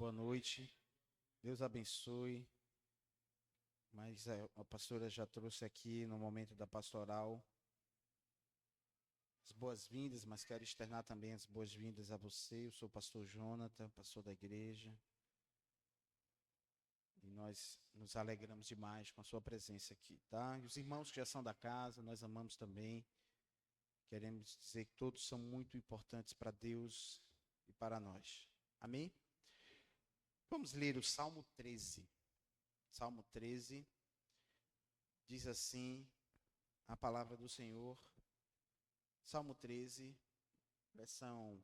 boa noite. Deus abençoe. Mas a pastora já trouxe aqui no momento da pastoral as boas-vindas, mas quero externar também as boas-vindas a você. Eu sou o pastor Jonathan, pastor da igreja. E nós nos alegramos demais com a sua presença aqui, tá? E os irmãos que já são da casa, nós amamos também. Queremos dizer que todos são muito importantes para Deus e para nós. Amém? Vamos ler o Salmo 13. Salmo 13 diz assim a palavra do Senhor. Salmo 13, versão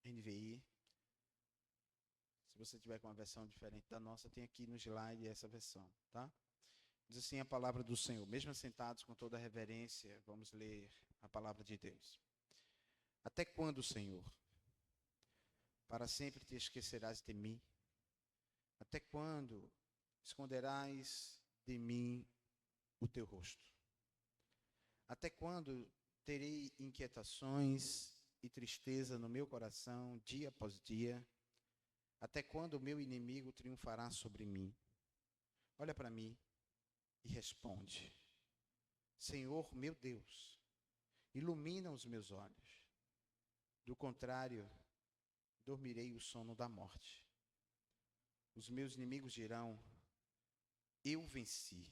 NVI. Se você tiver com uma versão diferente da nossa, tem aqui no slide essa versão, tá? Diz assim a palavra do Senhor. Mesmo sentados com toda a reverência, vamos ler a palavra de Deus. Até quando, Senhor? Para sempre te esquecerás de mim? Até quando esconderás de mim o teu rosto? Até quando terei inquietações e tristeza no meu coração, dia após dia? Até quando o meu inimigo triunfará sobre mim? Olha para mim e responde. Senhor, meu Deus, ilumina os meus olhos. Do contrário, dormirei o sono da morte. Os meus inimigos dirão, eu venci.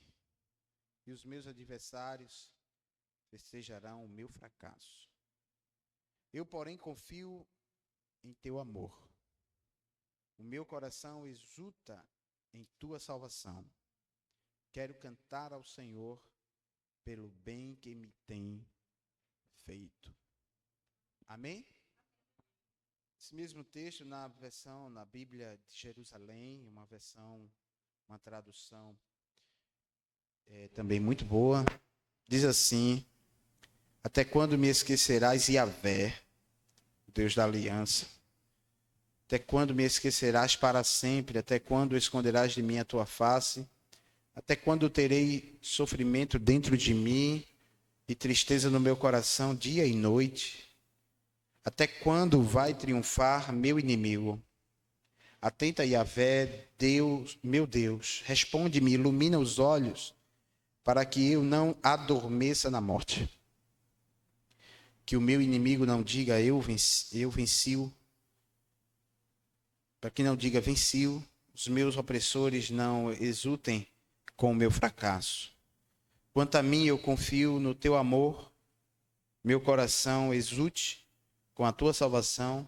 E os meus adversários festejarão o meu fracasso. Eu, porém, confio em teu amor. O meu coração exulta em tua salvação. Quero cantar ao Senhor pelo bem que me tem feito. Amém? Esse mesmo texto na Bíblia de Jerusalém, uma tradução também muito boa, diz assim: até quando me esquecerás, Yahvé, Deus da aliança? Até quando me esquecerás para sempre? Até quando esconderás de mim a tua face? Até quando terei sofrimento dentro de mim e tristeza no meu coração dia e noite? Até quando vai triunfar meu inimigo? Atenta, Yahvé, Deus, meu Deus, responde-me, ilumina os olhos, para que eu não adormeça na morte. Que o meu inimigo não diga, eu venci-o. Para que não diga, venci-o. Os meus opressores não exultem com o meu fracasso. Quanto a mim, eu confio no teu amor. Meu coração exulte com a tua salvação.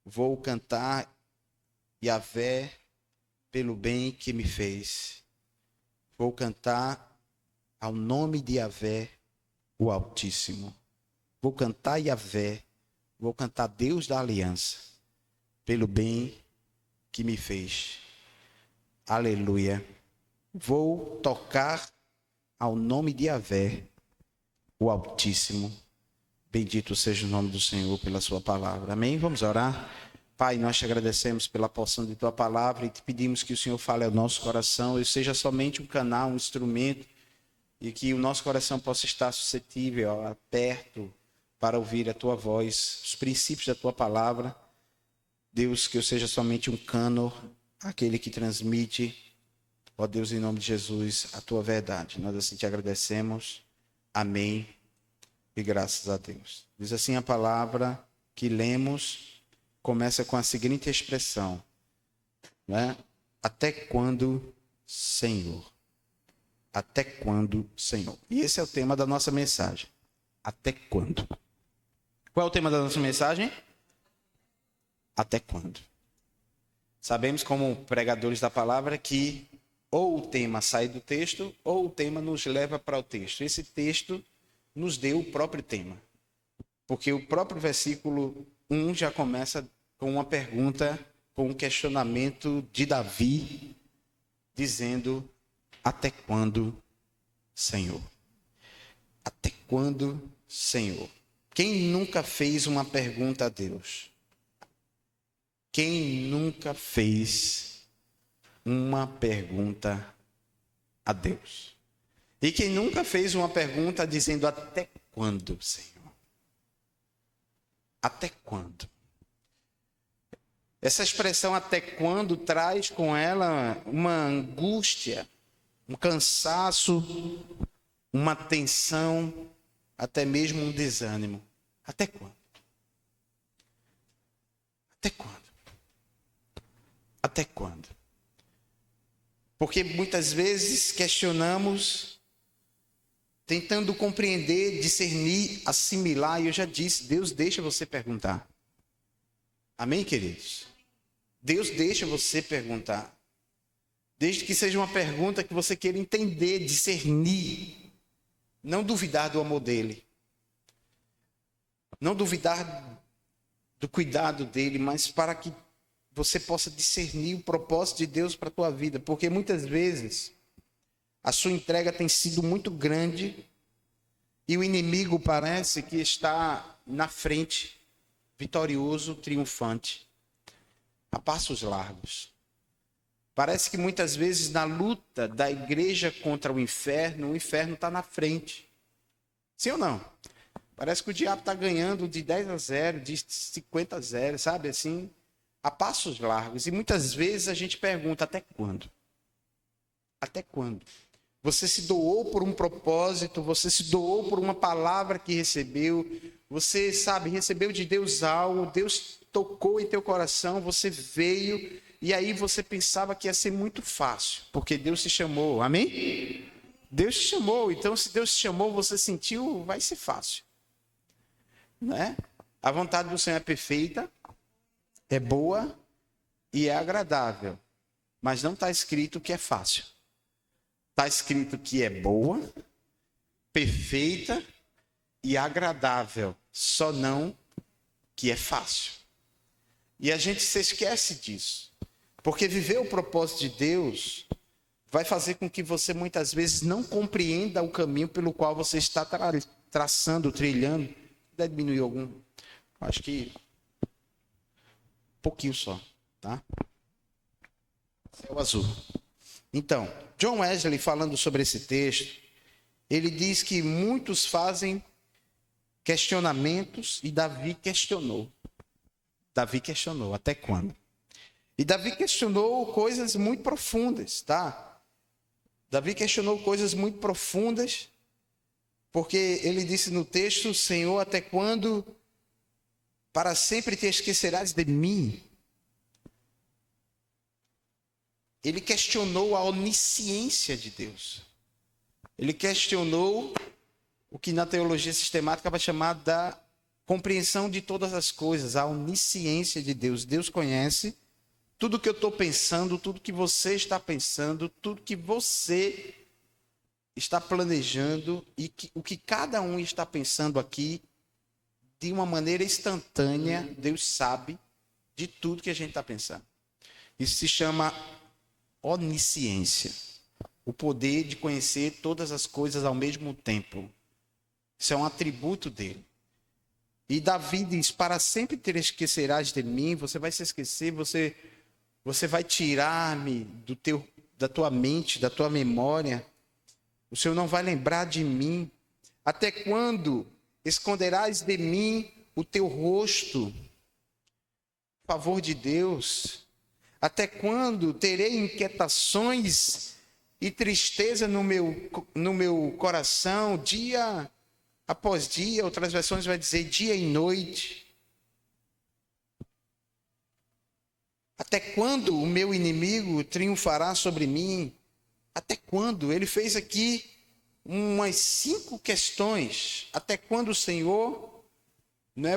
Vou cantar, Yahvé, pelo bem que me fez. Vou cantar ao nome de Yahvé, o Altíssimo. Vou cantar Yahvé, vou cantar Deus da aliança, pelo bem que me fez. Aleluia. Vou tocar ao nome de Yahvé, o Altíssimo. Bendito seja o nome do Senhor pela sua palavra. Amém? Vamos orar. Pai, nós te agradecemos pela porção de tua palavra e te pedimos que o Senhor fale ao nosso coração. Eu seja somente um canal, um instrumento, e que o nosso coração possa estar suscetível, aberto, para ouvir a tua voz, os princípios da tua palavra. Deus, que eu seja somente um cano, aquele que transmite, ó Deus, em nome de Jesus, a tua verdade. Nós assim te agradecemos. Amém. E graças a Deus. Diz assim a palavra que lemos, começa com a seguinte expressão, né? Até quando, Senhor? Até quando, Senhor? E esse é o tema da nossa mensagem. Até quando? Qual é o tema da nossa mensagem? Até quando? Sabemos, como pregadores da palavra, que ou o tema sai do texto, ou o tema nos leva para o texto. Esse texto nos deu o próprio tema. Porque o próprio versículo 1 já começa com uma pergunta, com um questionamento de Davi, dizendo: até quando, Senhor? Até quando, Senhor? Quem nunca fez uma pergunta a Deus? Quem nunca fez uma pergunta a Deus? E quem nunca fez uma pergunta dizendo: até quando, Senhor? Até quando? Essa expressão até quando traz com ela uma angústia, um cansaço, uma tensão, até mesmo um desânimo. Até quando? Até quando? Até quando? Porque muitas vezes questionamos, tentando compreender, discernir, assimilar, e eu já disse, Deus deixa você perguntar. Amém, queridos? Deus deixa você perguntar. Desde que seja uma pergunta que você queira entender, discernir, não duvidar do amor dele. Não duvidar do cuidado dele, mas para que você possa discernir o propósito de Deus para a tua vida. Porque muitas vezes a sua entrega tem sido muito grande e o inimigo parece que está na frente, vitorioso, triunfante, a passos largos. Parece que muitas vezes na luta da igreja contra o inferno está na frente. Sim ou não? Parece que o diabo está ganhando de 10-0, de 50-0, sabe assim? A passos largos. E muitas vezes a gente pergunta, até quando? Até quando? Você se doou por um propósito, você se doou por uma palavra que recebeu, você, sabe, recebeu de Deus algo, Deus tocou em teu coração, você veio, e aí você pensava que ia ser muito fácil, porque Deus te chamou, amém? Deus te chamou, então se Deus te chamou, você sentiu, vai ser fácil. Né? A vontade do Senhor é perfeita, é boa e é agradável, mas não está escrito que é fácil. Está escrito que é boa, perfeita e agradável, só não que é fácil. E a gente se esquece disso, porque viver o propósito de Deus vai fazer com que você muitas vezes não compreenda o caminho pelo qual você está traçando, trilhando. Deve diminuir algum, acho que um pouquinho só, tá? Céu azul. Então, John Wesley, falando sobre esse texto, ele diz que muitos fazem questionamentos e Davi questionou. Davi questionou, até quando? E Davi questionou coisas muito profundas, tá? Davi questionou coisas muito profundas, porque ele disse no texto, Senhor, até quando para sempre te esquecerás de mim? Ele questionou a onisciência de Deus. Ele questionou o que na teologia sistemática vai chamar da compreensão de todas as coisas, a onisciência de Deus. Deus conhece tudo que eu estou pensando, tudo que você está pensando, tudo que você está planejando e o que cada um está pensando aqui, de uma maneira instantânea, Deus sabe de tudo que a gente está pensando. Isso se chama onisciência, o poder de conhecer todas as coisas ao mesmo tempo. Isso é um atributo dele. E Davi diz, para sempre te esquecerás de mim, você vai se esquecer, você vai tirar-me da tua mente, da tua memória, o Senhor não vai lembrar de mim. Até quando esconderás de mim o teu rosto? Favor de Deus. Até quando terei inquietações e tristeza no meu coração, dia após dia? Outras versões vai dizer dia e noite. Até quando o meu inimigo triunfará sobre mim? Até quando? Ele fez aqui umas 5 questões. Até quando, Senhor,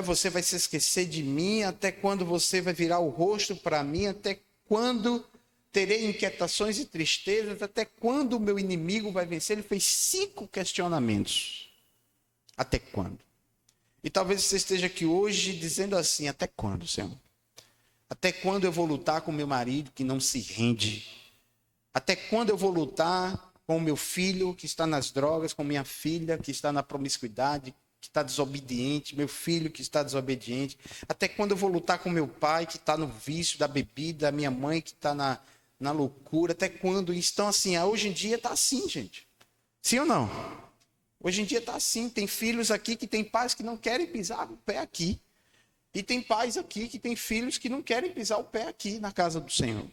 você vai se esquecer de mim? Até quando você vai virar o rosto para mim? Até quando terei inquietações e tristezas? Até quando o meu inimigo vai vencer? Ele fez 5 questionamentos. Até quando? E talvez você esteja aqui hoje dizendo assim, até quando, Senhor? Até quando eu vou lutar com meu marido que não se rende? Até quando eu vou lutar com o meu filho que está nas drogas, com minha filha que está na promiscuidade, que está desobediente, meu filho que está desobediente? Até quando eu vou lutar com meu pai que está no vício da bebida, minha mãe que está na loucura? Até quando? Então, assim, hoje em dia está assim, gente. Sim ou não? Hoje em dia está assim. Tem filhos aqui que tem pais que não querem pisar o pé aqui. E tem pais aqui que têm filhos que não querem pisar o pé aqui na casa do Senhor.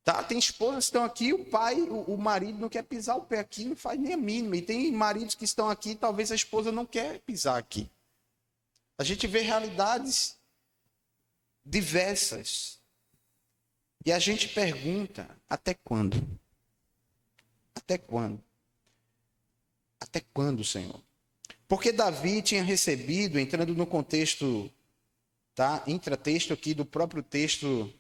Tá? Tem esposas que estão aqui, o pai, o marido não quer pisar o pé aqui, não faz nem a mínima. E tem maridos que estão aqui, talvez a esposa não quer pisar aqui. A gente vê realidades diversas. E a gente pergunta, até quando? Até quando? Até quando, Senhor? Porque Davi tinha recebido, entrando no contexto, tá? Intratexto aqui do próprio texto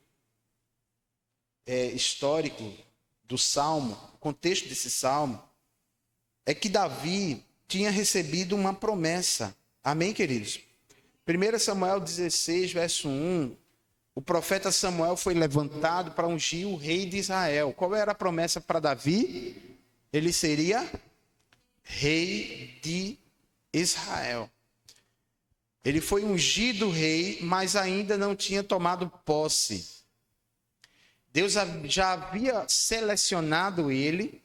histórico do Salmo, o contexto desse Salmo, é que Davi tinha recebido uma promessa. Amém, queridos? 1 Samuel 16, verso 1, o profeta Samuel foi levantado para ungir o rei de Israel. Qual era a promessa para Davi? Ele seria rei de Israel. Ele foi ungido rei, mas ainda não tinha tomado posse. Deus já havia selecionado ele,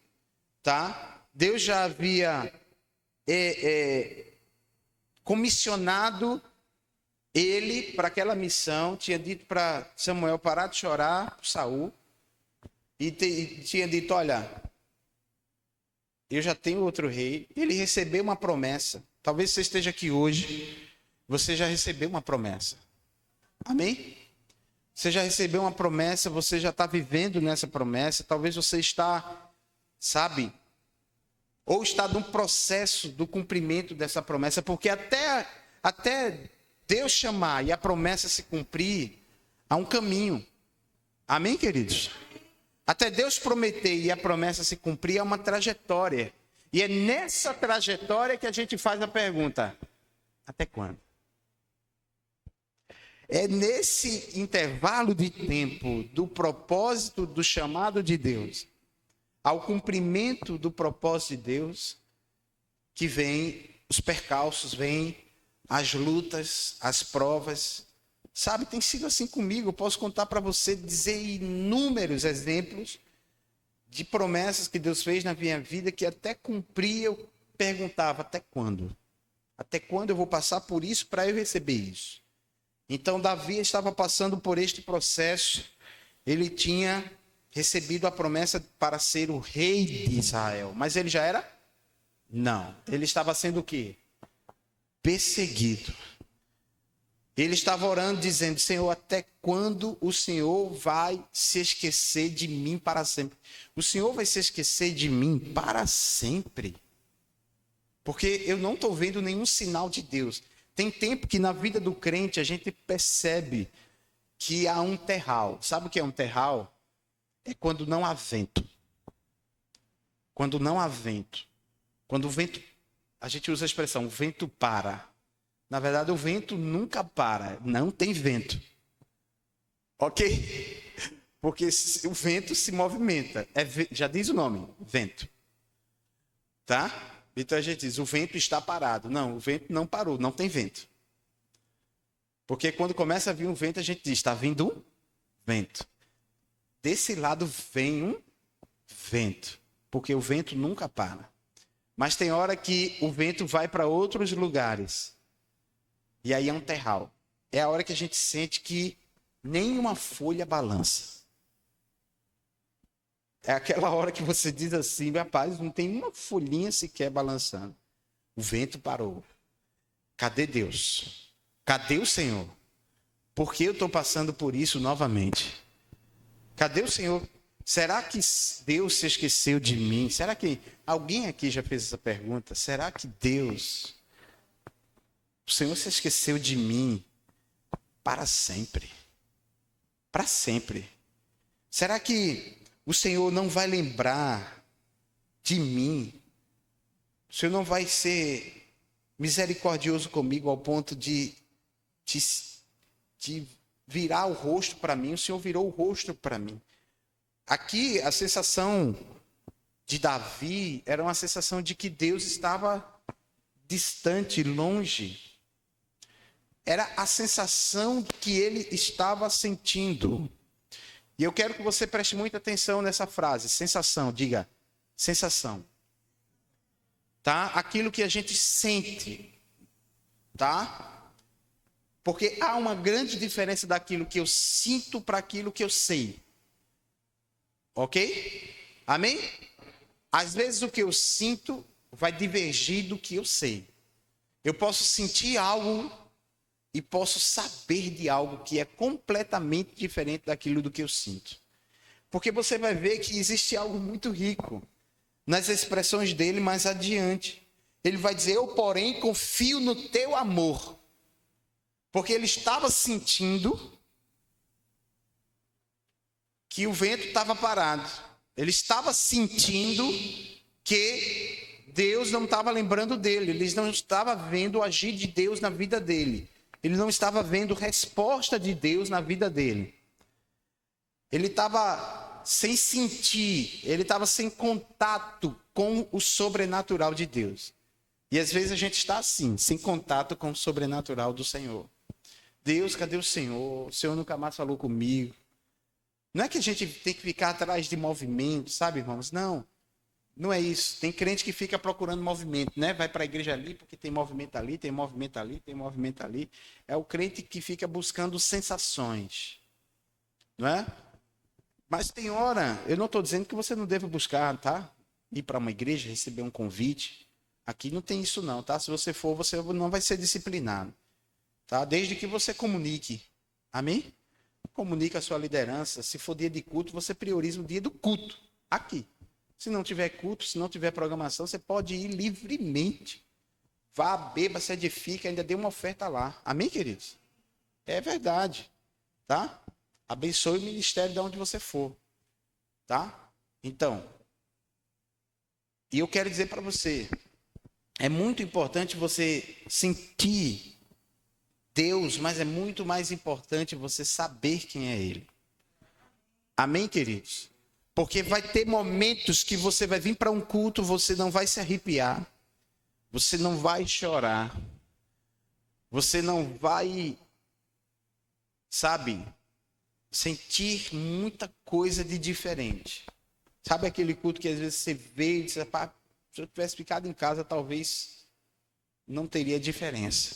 tá? Deus já havia comissionado ele para aquela missão, tinha dito para Samuel parar de chorar por Saul e tinha dito, olha, eu já tenho outro rei. Ele recebeu uma promessa. Talvez você esteja aqui hoje, você já recebeu uma promessa. Amém? Você já recebeu uma promessa, você já está vivendo nessa promessa. Talvez você está, sabe, ou está num processo do cumprimento dessa promessa, porque até Deus chamar e a promessa se cumprir, há um caminho. Amém, queridos? Até Deus prometer e a promessa se cumprir, há uma trajetória. E é nessa trajetória que a gente faz a pergunta: até quando? É nesse intervalo de tempo do propósito do chamado de Deus ao cumprimento do propósito de Deus que vem os percalços, vem as lutas, as provas. Sabe, tem sido assim comigo. Eu posso contar para você, dizer inúmeros exemplos de promessas que Deus fez na minha vida que até cumprir eu perguntava, até quando? Até quando eu vou passar por isso para eu receber isso? Então Davi estava passando por este processo. Ele tinha recebido a promessa para ser o rei de Israel. Mas ele já era? Não. Ele estava sendo o quê? Perseguido. Ele estava orando, dizendo, Senhor, até quando o Senhor vai se esquecer de mim para sempre? O Senhor vai se esquecer de mim para sempre? Porque eu não estou vendo nenhum sinal de Deus. Tem tempo que na vida do crente a gente percebe que há um terral. Sabe o que é um terral? É quando não há vento. Quando não há vento. Quando o vento, a gente usa a expressão, o vento para. Na verdade, o vento nunca para. Não tem vento. Ok? Porque o vento se movimenta. Já diz o nome, vento. Tá? Então a gente diz, o vento está parado. Não, o vento não parou, não tem vento. Porque quando começa a vir um vento, a gente diz, está vindo um vento. Desse lado vem um vento. Porque o vento nunca para. Mas tem hora que o vento vai para outros lugares. E aí é um terral. É a hora que a gente sente que nenhuma folha balança. É aquela hora que você diz assim, rapaz, não tem uma folhinha sequer balançando. O vento parou. Cadê Deus? Cadê o Senhor? Por que eu estou passando por isso novamente? Cadê o Senhor? Será que Deus se esqueceu de mim? Será que alguém aqui já fez essa pergunta? Será que Deus, o Senhor se esqueceu de mim para sempre? Para sempre. Será que o Senhor não vai lembrar de mim? O Senhor não vai ser misericordioso comigo ao ponto de virar o rosto para mim? O Senhor virou o rosto para mim. Aqui, a sensação de Davi era uma sensação de que Deus estava distante, longe. Era a sensação que ele estava sentindo. E eu quero que você preste muita atenção nessa frase, sensação, diga, sensação. Tá? Aquilo que a gente sente, tá? Porque há uma grande diferença daquilo que eu sinto para aquilo que eu sei. Ok? Amém? Às vezes o que eu sinto vai divergir do que eu sei. Eu posso sentir algo e posso saber de algo que é completamente diferente daquilo do que eu sinto. Porque você vai ver que existe algo muito rico nas expressões dele mais adiante. Ele vai dizer: eu, porém, confio no teu amor. Porque ele estava sentindo que o vento estava parado. Ele estava sentindo que Deus não estava lembrando dele. Ele não estava vendo o agir de Deus na vida dele. Ele não estava vendo resposta de Deus na vida dele. Ele estava sem sentir, ele estava sem contato com o sobrenatural de Deus. E às vezes a gente está assim, sem contato com o sobrenatural do Senhor. Deus, cadê o Senhor? O Senhor nunca mais falou comigo. Não é que a gente tem que ficar atrás de movimento, sabe, irmãos? Não, não é isso. Tem crente que fica procurando movimento, né? Vai para a igreja ali porque tem movimento ali, tem movimento ali, tem movimento ali. É o crente que fica buscando sensações, não é? Mas tem hora, eu não estou dizendo que você não deva buscar, tá? Ir para uma igreja, receber um convite. Aqui não tem isso não, tá? Se você for, você não vai ser disciplinado, tá? Desde que você comunique. Amém? Comunique a sua liderança. Se for dia de culto, você prioriza o dia do culto. Aqui. Se não tiver culto, se não tiver programação, você pode ir livremente. Vá, beba, se edifica, ainda dê uma oferta lá. Amém, queridos? É verdade, tá? Abençoe o ministério de onde você for, tá? Então, e eu quero dizer para você, é muito importante você sentir Deus, mas é muito mais importante você saber quem é Ele. Amém, queridos? Porque vai ter momentos que você vai vir para um culto, você não vai se arrepiar, você não vai chorar, você não vai, sabe, sentir muita coisa de diferente. Sabe aquele culto que às vezes você vê e diz: pá, se eu tivesse ficado em casa, talvez não teria diferença.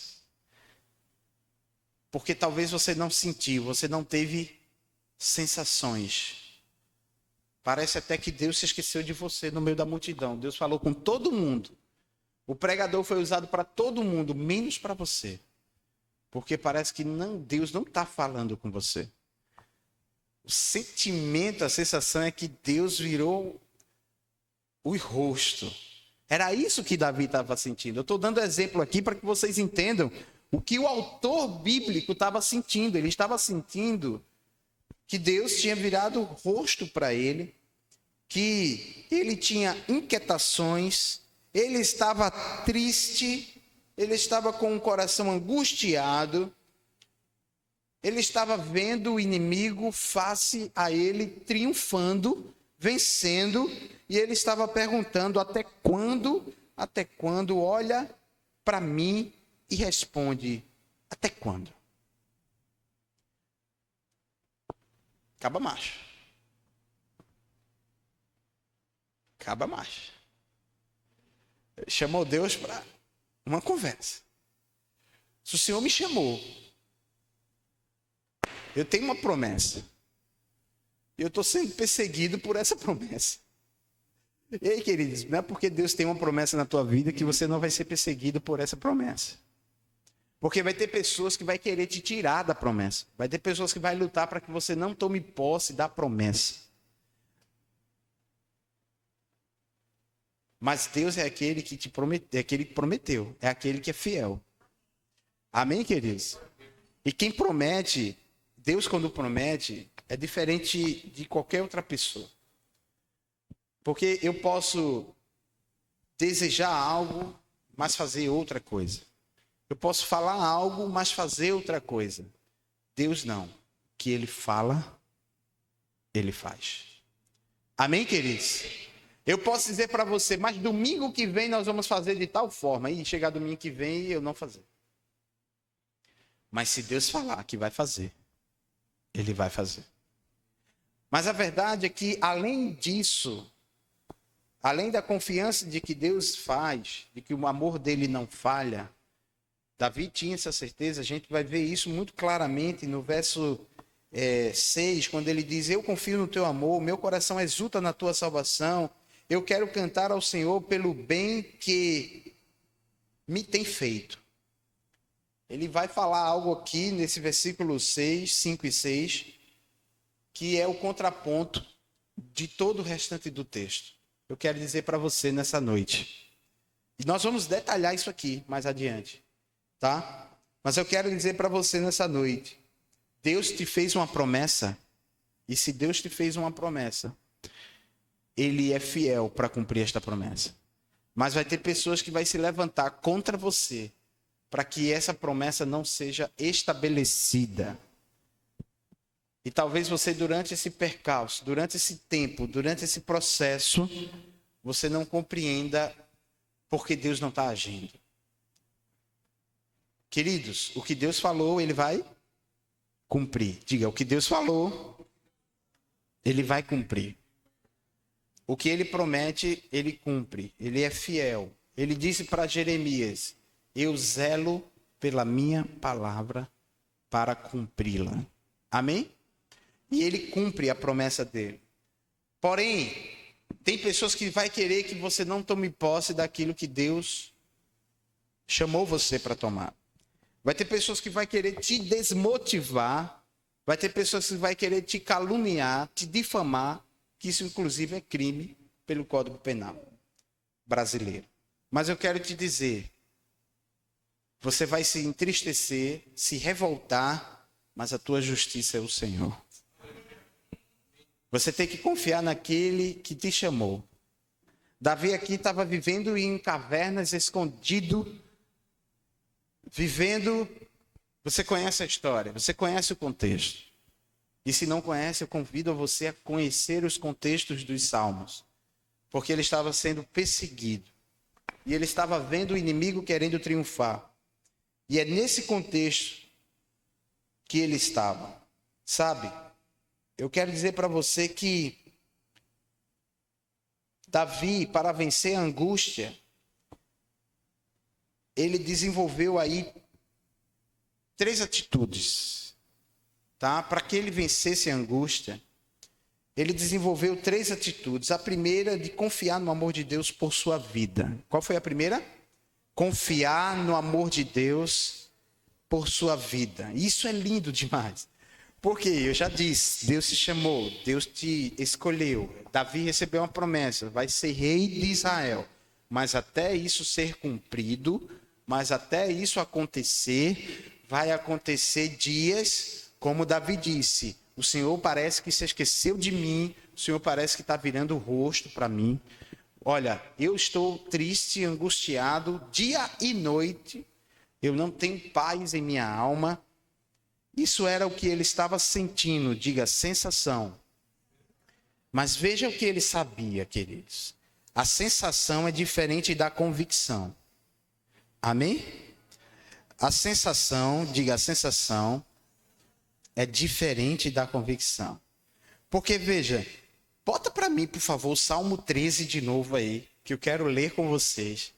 Porque talvez você não sentiu, você não teve sensações. Parece até que Deus se esqueceu de você no meio da multidão. Deus falou com todo mundo. O pregador foi usado para todo mundo, menos para você. Porque parece que Deus não está falando com você. O sentimento, a sensação é que Deus virou o rosto. Era isso que Davi estava sentindo. Eu estou dando exemplo aqui para que vocês entendam o que o autor bíblico estava sentindo. Ele estava sentindo que Deus tinha virado o rosto para ele, que ele tinha inquietações, ele estava triste, ele estava com o coração angustiado. Ele estava vendo o inimigo face a ele, triunfando, vencendo, e ele estava perguntando: até quando olha para mim e responde: até quando? Acaba macho. Acaba macho. Chamou Deus para uma conversa. Se o Senhor me chamou, eu tenho uma promessa. E eu estou sendo perseguido por essa promessa. Ei, queridos, não é porque Deus tem uma promessa na tua vida que você não vai ser perseguido por essa promessa. Porque vai ter pessoas que vai querer te tirar da promessa. Vai ter pessoas que vai lutar para que você não tome posse da promessa. Mas Deus é aquele que te prometeu, é aquele que prometeu, é aquele que é fiel. Amém, queridos? E quem promete, Deus quando promete, é diferente de qualquer outra pessoa. Porque eu posso desejar algo, mas fazer outra coisa. Eu posso falar algo, mas fazer outra coisa. Deus não. O que Ele fala, Ele faz. Amém, queridos? Eu posso dizer para você: mas domingo que vem nós vamos fazer de tal forma. E chegar domingo que vem e eu não fazer. Mas se Deus falar que vai fazer, Ele vai fazer. Mas a verdade é que, além disso, além da confiança de que Deus faz, de que o amor dele não falha, Davi tinha essa certeza, a gente vai ver isso muito claramente no verso 6, quando ele diz: eu confio no teu amor, meu coração exulta na tua salvação, eu quero cantar ao Senhor pelo bem que me tem feito. Ele vai falar algo aqui nesse versículo 6, 5 e 6, que é o contraponto de todo o restante do texto. Eu quero dizer para você nessa noite. E nós vamos detalhar isso aqui mais adiante, tá? Mas eu quero dizer para você nessa noite. Deus te fez uma promessa. E se Deus te fez uma promessa, Ele é fiel para cumprir esta promessa. Mas vai ter pessoas que vai se levantar contra você para que essa promessa não seja estabelecida. E talvez você, durante esse percalço, durante esse tempo, durante esse processo, você não compreenda porque Deus não está agindo. Queridos, o que Deus falou, Ele vai cumprir. Diga, o que Deus falou, Ele vai cumprir. O que Ele promete, Ele cumpre. Ele é fiel. Ele disse para Jeremias: eu zelo pela minha palavra para cumpri-la. Amém? E Ele cumpre a promessa dele. Porém, tem pessoas que vai querer que você não tome posse daquilo que Deus chamou você para tomar. Vai ter pessoas que vai querer te desmotivar. Vai ter pessoas que vai querer te caluniar, te difamar, que isso inclusive é crime pelo Código Penal brasileiro. Mas eu quero te dizer, você vai se entristecer, se revoltar, mas a tua justiça é o Senhor. Você tem que confiar naquele que te chamou. Davi aqui estava vivendo em cavernas, escondido, vivendo. Você conhece a história, você conhece o contexto. E se não conhece, eu convido a você a conhecer os contextos dos Salmos. Porque ele estava sendo perseguido. E ele estava vendo o inimigo querendo triunfar. E é nesse contexto que ele estava. Sabe, eu quero dizer para você que Davi, para vencer a angústia, ele desenvolveu aí 3 atitudes, tá? Para que ele vencesse a angústia, ele desenvolveu 3 atitudes. A primeira, de confiar no amor de Deus por sua vida. Qual foi a primeira? Confiar no amor de Deus por sua vida. Isso é lindo demais. Porque eu já disse, Deus te chamou, Deus te escolheu. Davi recebeu uma promessa, vai ser rei de Israel. Mas até isso ser cumprido, mas até isso acontecer, vai acontecer dias, como Davi disse: o Senhor parece que se esqueceu de mim, o Senhor parece que está virando o rosto para mim. Olha, eu estou triste, angustiado, dia e noite, eu não tenho paz em minha alma. Isso era o que ele estava sentindo, diga, sensação. Mas veja o que ele sabia, queridos. A sensação é diferente da convicção. Amém? A sensação, diga, a sensação é diferente da convicção. Porque, veja, bota para mim, por favor, o Salmo 13 de novo aí, que eu quero ler com vocês.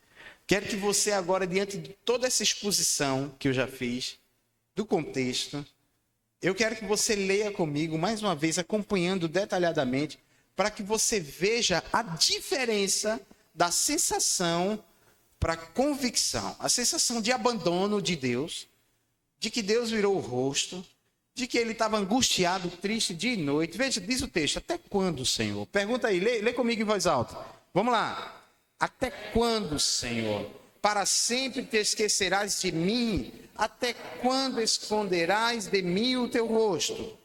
Quero que você agora, diante de toda essa exposição que eu já fiz, do contexto, eu quero que você leia comigo, mais uma vez, acompanhando detalhadamente, para que você veja a diferença da sensação para a convicção. A sensação de abandono de Deus, de que Deus virou o rosto, de que ele estava angustiado, triste dia e noite. Veja, diz o texto: até quando, Senhor? Pergunta aí, lê comigo em voz alta. Vamos lá. Até quando, Senhor? Para sempre te esquecerás de mim? Até quando esconderás de mim o teu rosto?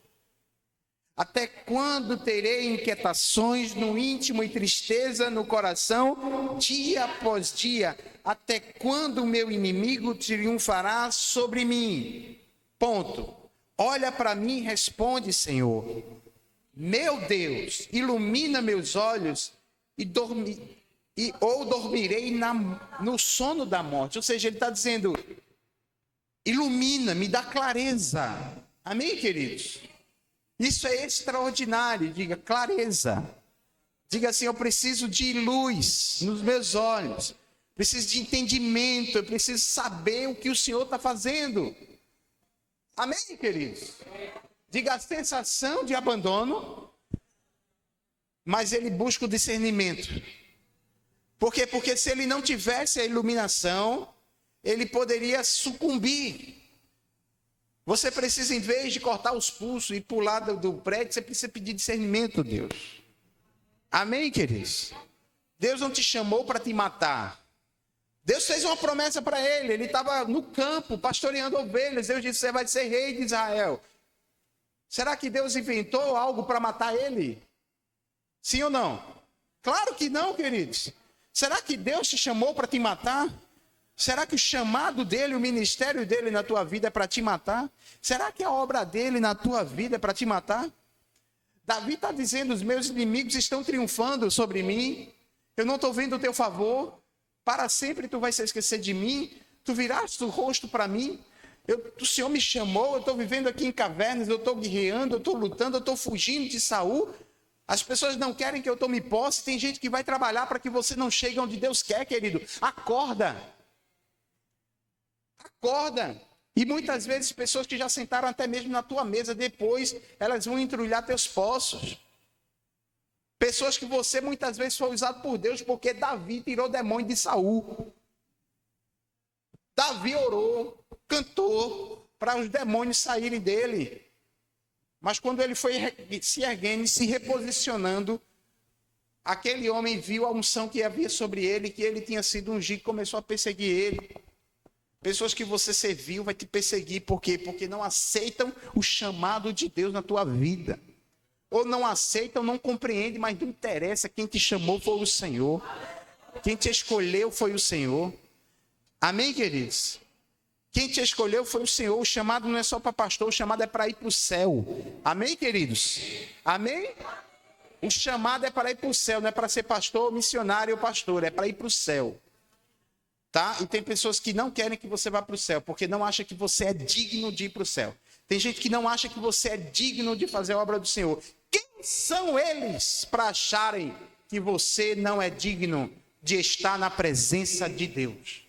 Até quando terei inquietações no íntimo e tristeza no coração, dia após dia? Até quando o meu inimigo triunfará sobre mim? Ponto. Olha para mim e responde, Senhor. Meu Deus, ilumina meus olhos ou dormirei no sono da morte. Ou seja, ele está dizendo: ilumina, me dá clareza. Amém, queridos? Isso é extraordinário. Diga, clareza. Diga assim: eu preciso de luz nos meus olhos. preciso de entendimento, eu preciso saber o que o Senhor está fazendo. Amém, queridos? Diga, a sensação de abandono, mas ele busca o discernimento. Por quê? Porque se ele não tivesse a iluminação, ele poderia sucumbir. Você precisa, em vez de cortar os pulsos e pular do prédio, você precisa pedir discernimento a Deus. Amém, queridos? Deus não te chamou para te matar. Deus fez uma promessa para ele. Ele estava no campo, pastoreando ovelhas. Deus disse, você vai ser rei de Israel. Será que Deus inventou algo para matar ele? Sim ou não? Claro que não, queridos. Será que Deus te chamou para te matar? Será que o chamado dele, o ministério dele na tua vida é para te matar? Será que a obra dele na tua vida é para te matar? Davi está dizendo, os meus inimigos estão triunfando sobre mim. Eu não estou vendo o teu favor. Para sempre tu vai se esquecer de mim. Tu viraste o rosto para mim. O Senhor me chamou, eu estou vivendo aqui em cavernas, eu estou guerreando, eu estou lutando, eu estou fugindo de Saul. As pessoas não querem que eu tome posse. Tem gente que vai trabalhar para que você não chegue onde Deus quer, querido. Acorda. Acorda. E muitas vezes pessoas que já sentaram até mesmo na tua mesa, depois elas vão entrulhar teus poços. Pessoas que você muitas vezes foi usado por Deus, porque Davi tirou demônio de Saul. Davi orou, cantou para os demônios saírem dele. Mas quando ele foi se erguendo e se reposicionando, aquele homem viu a unção que havia sobre ele, que ele tinha sido ungido e começou a perseguir ele. Pessoas que você serviu vai te perseguir. Por quê? Porque não aceitam o chamado de Deus na tua vida. Ou não aceitam, não compreendem, mas não interessa. Quem te chamou foi o Senhor. Quem te escolheu foi o Senhor. Amém, queridos? Quem te escolheu foi o Senhor. O chamado não é só para pastor, o chamado é para ir para o céu. Amém, queridos? Amém? O chamado é para ir para o céu, não é para ser pastor, missionário ou pastor, é para ir para o céu. Tá? E tem pessoas que não querem que você vá para o céu, porque não acham que você é digno de ir para o céu. Tem gente que não acha que você é digno de fazer a obra do Senhor. Quem são eles para acharem que você não é digno de estar na presença de Deus?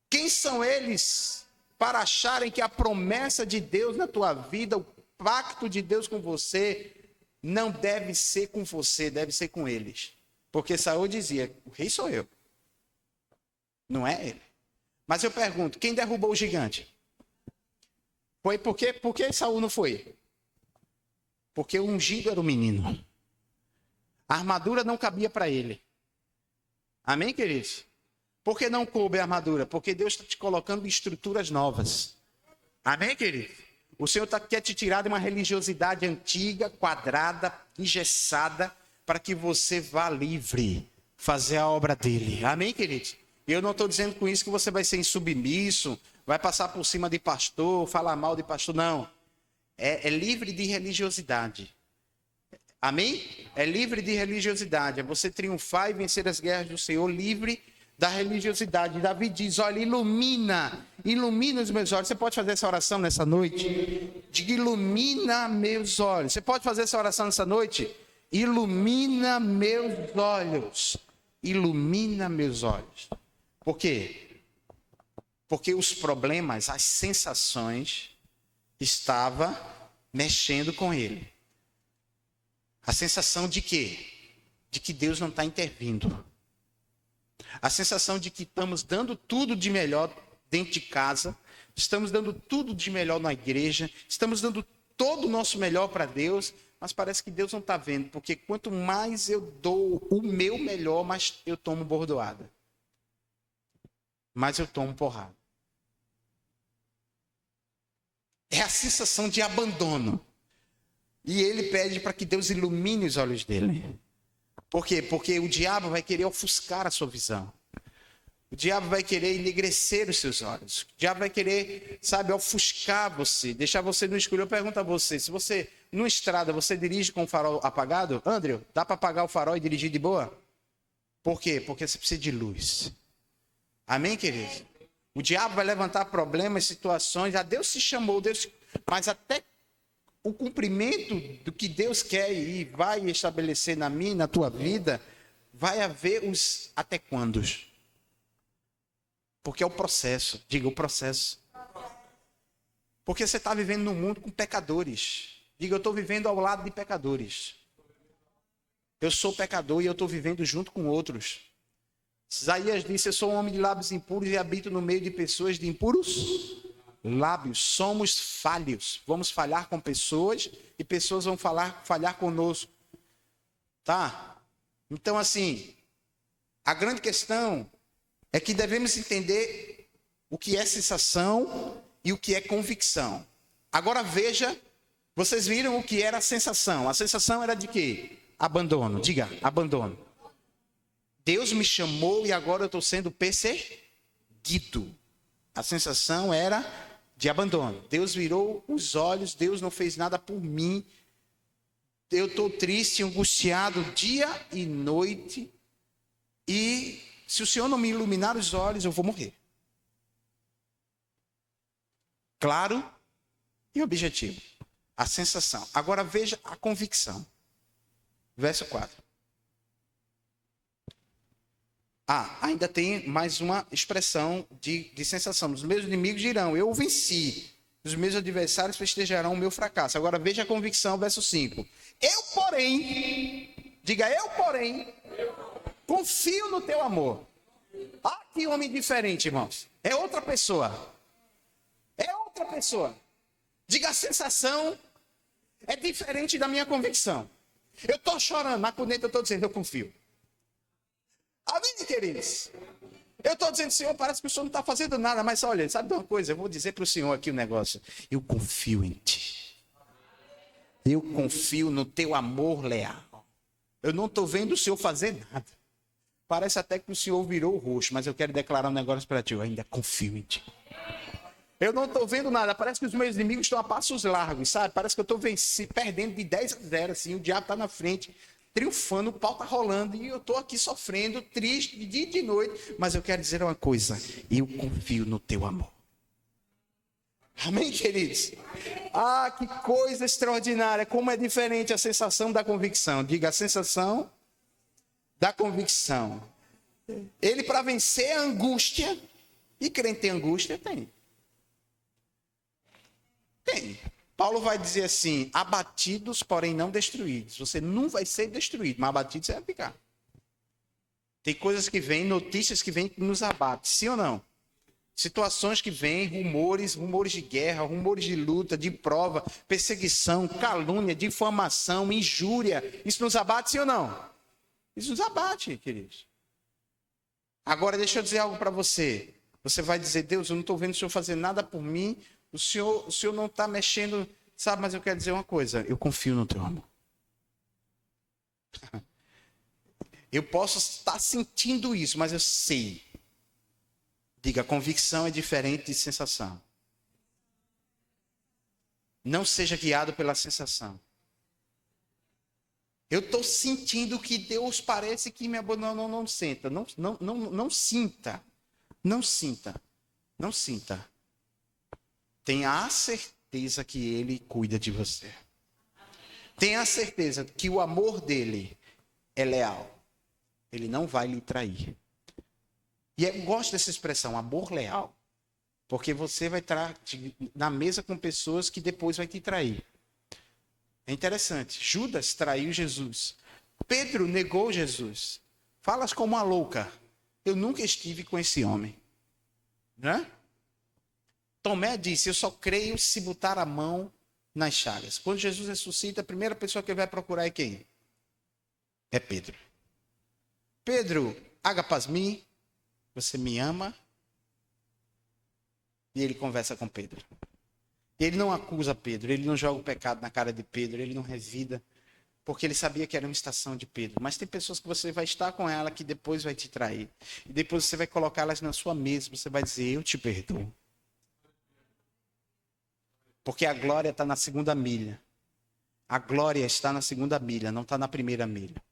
Quem são eles para acharem que a promessa de Deus na tua vida, o pacto de Deus com você, não deve ser com você, deve ser com eles? Porque Saul dizia, o rei sou eu. Não é ele. Mas eu pergunto, quem derrubou o gigante? Foi por que Saul não foi? Porque o ungido era o menino. A armadura não cabia para ele. Amém, queridos? Por que não coube a armadura? Porque Deus está te colocando em estruturas novas. Amém, querido? O Senhor quer te tirar de uma religiosidade antiga, quadrada, engessada, para que você vá livre fazer a obra dele. Amém, queridos? E eu não estou dizendo com isso que você vai ser insubmisso, vai passar por cima de pastor, falar mal de pastor, não. É livre de religiosidade. Amém? É livre de religiosidade. É você triunfar e vencer as guerras do Senhor livre da religiosidade. Davi diz, olha, ilumina os meus olhos. Você pode fazer essa oração nessa noite? Diga, ilumina meus olhos. Você pode fazer essa oração nessa noite? Ilumina meus olhos. Ilumina meus olhos. Por quê? Porque os problemas, as sensações, estavam mexendo com ele. A sensação de quê? De que Deus não está intervindo. A sensação de que estamos dando tudo de melhor dentro de casa, estamos dando tudo de melhor na igreja, estamos dando todo o nosso melhor para Deus, mas parece que Deus não está vendo, porque quanto mais eu dou o meu melhor, mais eu tomo bordoada. Mais eu tomo porrada. É a sensação de abandono. E ele pede para que Deus ilumine os olhos dele. Por quê? Porque o diabo vai querer ofuscar a sua visão. O diabo vai querer enegrecer os seus olhos. O diabo vai querer, ofuscar você, deixar você no escuro. Eu pergunto a você, se você, numa estrada, você dirige com o farol apagado? André, dá para apagar o farol e dirigir de boa? Por quê? Porque você precisa de luz. Amém, querido? O diabo vai levantar problemas, situações. Deus se chamou, mas até o cumprimento do que Deus quer e vai estabelecer na minha, na tua vida, vai haver os até quandos. Porque é o processo. Diga, o processo. Porque você está vivendo num mundo com pecadores. Diga, eu estou vivendo ao lado de pecadores. Eu sou pecador e eu estou vivendo junto com outros. Isaías disse, eu sou um homem de lábios impuros e habito no meio de pessoas de impuros lábios. Somos falhos. Vamos falhar com pessoas e pessoas vão falhar conosco. Tá? Então, assim, a grande questão é que devemos entender o que é sensação e o que é convicção. Agora veja, vocês viram o que era a sensação. A sensação era de quê? Abandono. Diga, abandono. Deus me chamou e agora eu estou sendo perseguido. A sensação era de abandono. Deus virou os olhos, Deus não fez nada por mim. Eu estou triste, angustiado dia e noite. E se o Senhor não me iluminar os olhos, eu vou morrer. Claro e objetivo. A sensação. Agora veja a convicção. Verso 4. Ainda tem mais uma expressão de sensação. Os meus inimigos dirão, eu venci. Os meus adversários festejarão o meu fracasso. Agora veja a convicção, verso 5. Eu, porém, diga eu, porém, confio no teu amor. Que homem diferente, irmãos. É outra pessoa. É outra pessoa. Diga, a sensação é diferente da minha convicção. Eu estou chorando, mas por dentro eu estou dizendo, eu confio. Amém, queridos? Eu estou dizendo, Senhor, parece que o Senhor não está fazendo nada, mas olha, sabe de uma coisa? Eu vou dizer para o Senhor aqui um negócio. Eu confio em Ti. Eu confio no Teu amor leal. Eu não estou vendo o Senhor fazer nada. Parece até que o Senhor virou o rosto, mas eu quero declarar um negócio para Ti. Eu ainda confio em Ti. Eu não estou vendo nada. Parece que os meus inimigos estão a passos largos, sabe? Parece que eu estou perdendo de 10-0, assim. O diabo está na frente, triunfando, o pau está rolando. E eu estou aqui sofrendo, triste, de dia e de noite. Mas eu quero dizer uma coisa. Eu confio no teu amor. Amém, queridos? Que coisa extraordinária. Como é diferente a sensação da convicção. Diga, a sensação da convicção. Ele, para vencer a angústia, e crente tem angústia? Tem. Tem. Paulo vai dizer assim, abatidos, porém não destruídos. Você não vai ser destruído, mas abatido você vai ficar. Tem coisas que vêm, notícias que vêm que nos abatem, sim ou não? Situações que vêm, rumores de guerra, rumores de luta, de prova, perseguição, calúnia, difamação, injúria. Isso nos abate, sim ou não? Isso nos abate, queridos. Agora, deixa eu dizer algo para você. Você vai dizer, Deus, eu não estou vendo o Senhor fazer nada por mim. O Senhor não está mexendo, sabe? Mas eu quero dizer uma coisa. Eu confio no teu amor. Eu posso estar sentindo isso, mas eu sei. Diga, convicção é diferente de sensação. Não seja guiado pela sensação. Eu estou sentindo que Deus parece que me abandonou. Não sinta. Não sinta. Não sinta. Não sinta. Tenha a certeza que Ele cuida de você. Tenha a certeza que o amor dele é leal. Ele não vai lhe trair. E eu gosto dessa expressão, amor leal. Porque você vai estar na mesa com pessoas que depois vai te trair. É interessante. Judas traiu Jesus. Pedro negou Jesus. Falas como uma louca. Eu nunca estive com esse homem. Né? Tomé disse, eu só creio se botar a mão nas chagas. Quando Jesus ressuscita, a primeira pessoa que ele vai procurar é quem? É Pedro. Pedro, agapasmi, você me ama? E ele conversa com Pedro. Ele não acusa Pedro, ele não joga o pecado na cara de Pedro, ele não revida, porque ele sabia que era uma estação de Pedro. Mas tem pessoas que você vai estar com ela que depois vai te trair. E depois você vai colocá-las na sua mesa, você vai dizer, eu te perdoo. Porque a glória está na segunda milha. A glória está na segunda milha, não está na primeira milha.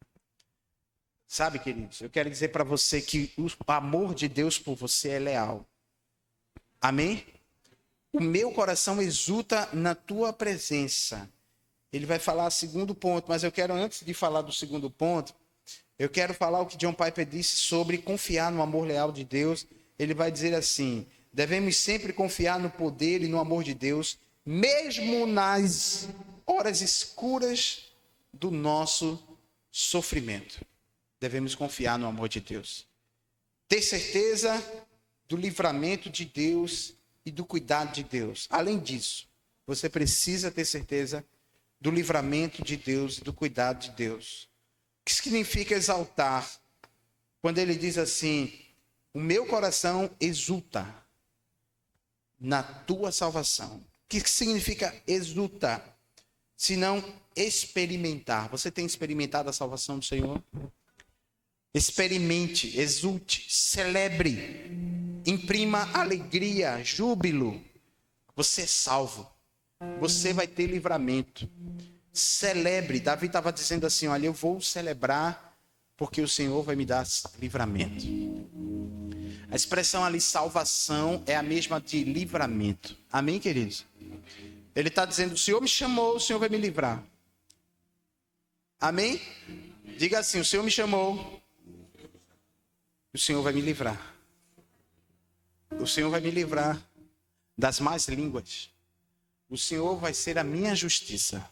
Sabe, queridos, eu quero dizer para você que o amor de Deus por você é leal. Amém? O meu coração exulta na tua presença. Ele vai falar o segundo ponto, mas eu quero, antes de falar do segundo ponto, eu quero falar o que John Piper disse sobre confiar no amor leal de Deus. ele vai dizer assim: devemos sempre confiar no poder e no amor de Deus, mesmo nas horas escuras do nosso sofrimento. Devemos confiar no amor de Deus. Ter certeza do livramento de Deus e do cuidado de Deus. Além disso, você precisa ter certeza do livramento de Deus e do cuidado de Deus. O que significa exaltar? Quando ele diz assim: o meu coração exulta na tua salvação. O que significa exultar? Se não experimentar. Você tem experimentado a salvação do Senhor? Experimente, exulte, celebre, imprima alegria, júbilo. Você é salvo. Você vai ter livramento. Celebre. Davi estava dizendo assim: olha, eu vou celebrar porque o Senhor vai me dar livramento. A expressão ali, salvação, é a mesma de livramento. Amém, queridos? Ele está dizendo: o Senhor me chamou, o Senhor vai me livrar. Amém? Diga assim: o Senhor me chamou, o Senhor vai me livrar. O Senhor vai me livrar das más línguas. O Senhor vai ser a minha justiça.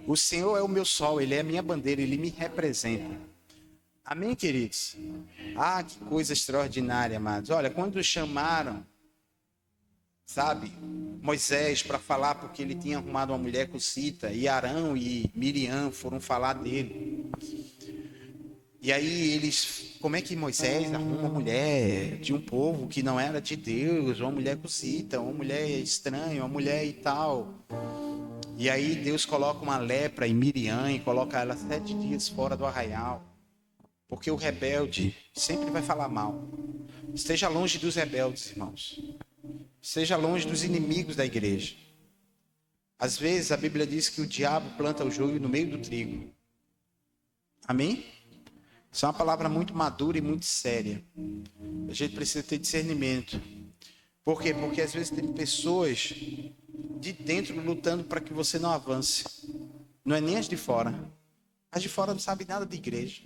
O Senhor é o meu sol, Ele é a minha bandeira, Ele me representa. Amém, queridos? Ah, que coisa extraordinária, amados. Olha, quando chamaram, sabe, Moisés para falar porque ele tinha arrumado uma mulher cucita, e Arão e Miriam foram falar dele. E aí eles, como é que Moisés arruma uma mulher de um povo que não era de Deus, uma mulher cucita, uma mulher estranha, uma mulher e tal. E aí Deus coloca uma lepra em Miriam e coloca ela 7 dias fora do arraial. Porque o rebelde sempre vai falar mal. Esteja longe dos rebeldes, irmãos. Esteja longe dos inimigos da igreja. Às vezes a Bíblia diz que o diabo planta o joio no meio do trigo. Amém? Isso é uma palavra muito madura e muito séria. A gente precisa ter discernimento. Por quê? Porque às vezes tem pessoas de dentro lutando para que você não avance. Não é nem as de fora. As de fora não sabem nada de igreja.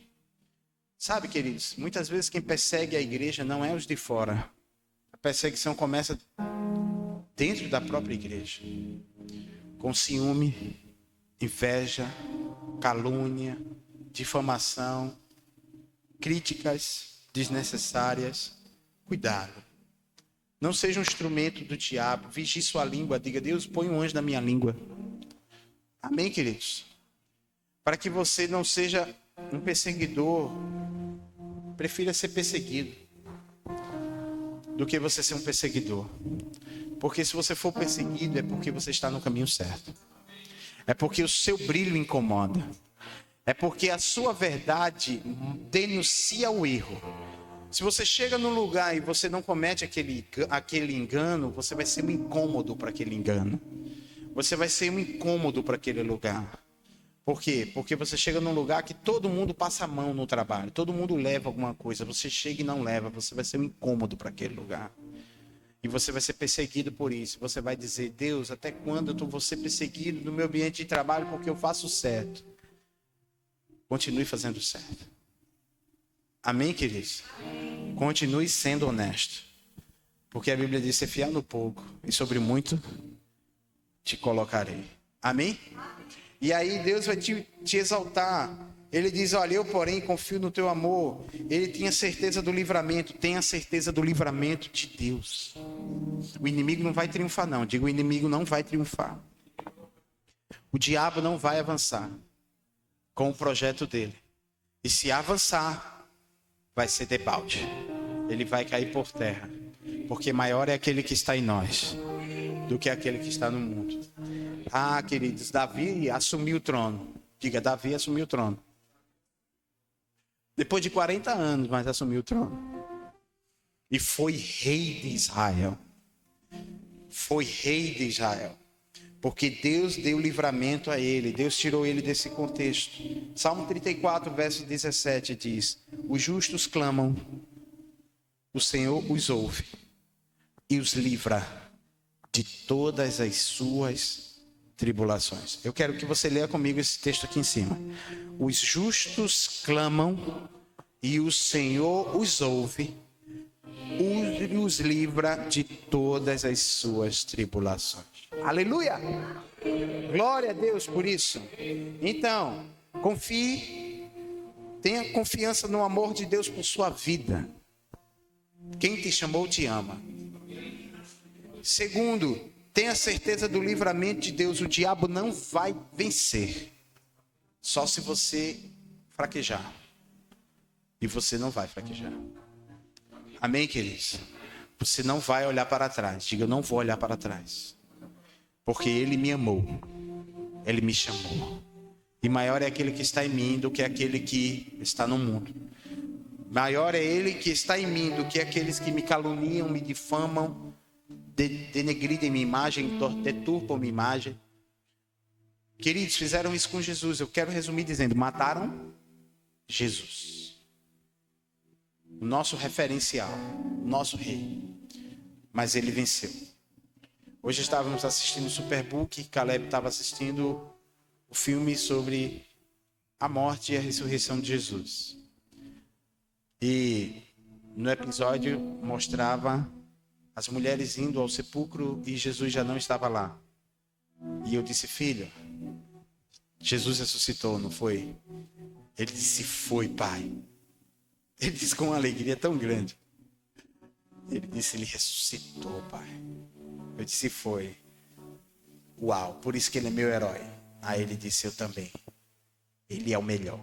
Sabe, queridos, muitas vezes quem persegue a igreja não é os de fora. A perseguição começa dentro da própria igreja. Com ciúme, inveja, calúnia, difamação, críticas desnecessárias. Cuidado. Não seja um instrumento do diabo. Vigie sua língua. Diga: Deus, põe um anjo na minha língua. Amém, queridos? Para que você não seja um perseguidor, prefira ser perseguido do que você ser um perseguidor. Porque se você for perseguido, é porque você está no caminho certo. É porque o seu brilho incomoda. É porque a sua verdade denuncia o erro. Se você chega num lugar e você não comete aquele engano, você vai ser um incômodo para aquele engano. Você vai ser um incômodo para aquele lugar. Por quê? Porque você chega num lugar que todo mundo passa a mão no trabalho. Todo mundo leva alguma coisa. Você chega e não leva. Você vai ser um incômodo para aquele lugar. E você vai ser perseguido por isso. Você vai dizer: Deus, até quando eu vou ser perseguido no meu ambiente de trabalho porque eu faço o certo? Continue fazendo certo. Amém, queridos? Continue sendo honesto. Porque a Bíblia diz: ser fiel no pouco e sobre muito te colocarei. Amém? E aí Deus vai te exaltar. Ele diz: olha, eu porém confio no teu amor. Ele tinha certeza do livramento. Tenha certeza do livramento de Deus. O inimigo não vai triunfar, não. Digo, o inimigo não vai triunfar. O diabo não vai avançar com o projeto dele. E se avançar, vai ser debalde. Ele vai cair por terra. Porque maior é aquele que está em nós do que aquele que está no mundo. Ah, queridos, Davi assumiu o trono. Diga: Davi assumiu o trono. Depois de 40 anos, mas assumiu o trono. E foi rei de Israel. Foi rei de Israel. Porque Deus deu livramento a ele. Deus tirou ele desse contexto. Salmo 34, verso 17 diz: os justos clamam, o Senhor os ouve e os livra de todas as suas tribulações. Eu quero que você leia comigo esse texto aqui em cima. Os justos clamam e o Senhor os ouve os livra de todas as suas tribulações. Aleluia! Glória a Deus por isso. Então, confie, tenha confiança no amor de Deus por sua vida. Quem te chamou te ama. Segundo, tenha certeza do livramento de Deus. O diabo não vai vencer, só se você fraquejar. E você não vai fraquejar. Amém, queridos? Você não vai olhar para trás. Diga, eu não vou olhar para trás. Porque Ele me amou. Ele me chamou. E maior é aquele que está em mim do que aquele que está no mundo. Maior é Ele que está em mim do que aqueles que me caluniam, me difamam, denegridem minha imagem, deturpam minha imagem. Queridos, fizeram isso com Jesus. Eu quero resumir dizendo, mataram Jesus. O nosso referencial, o nosso rei. Mas ele venceu. Hoje estávamos assistindo o Superbook, Caleb estava assistindo o filme sobre a morte e a ressurreição de Jesus. E no episódio mostrava as mulheres indo ao sepulcro e Jesus já não estava lá. E eu disse, filho, Jesus ressuscitou, não foi? Ele disse, foi, pai. Ele disse com uma alegria tão grande. Ele disse, ele ressuscitou, pai. Eu disse, foi. Uau, por isso que ele é meu herói. Aí ele disse, eu também. Ele é o melhor.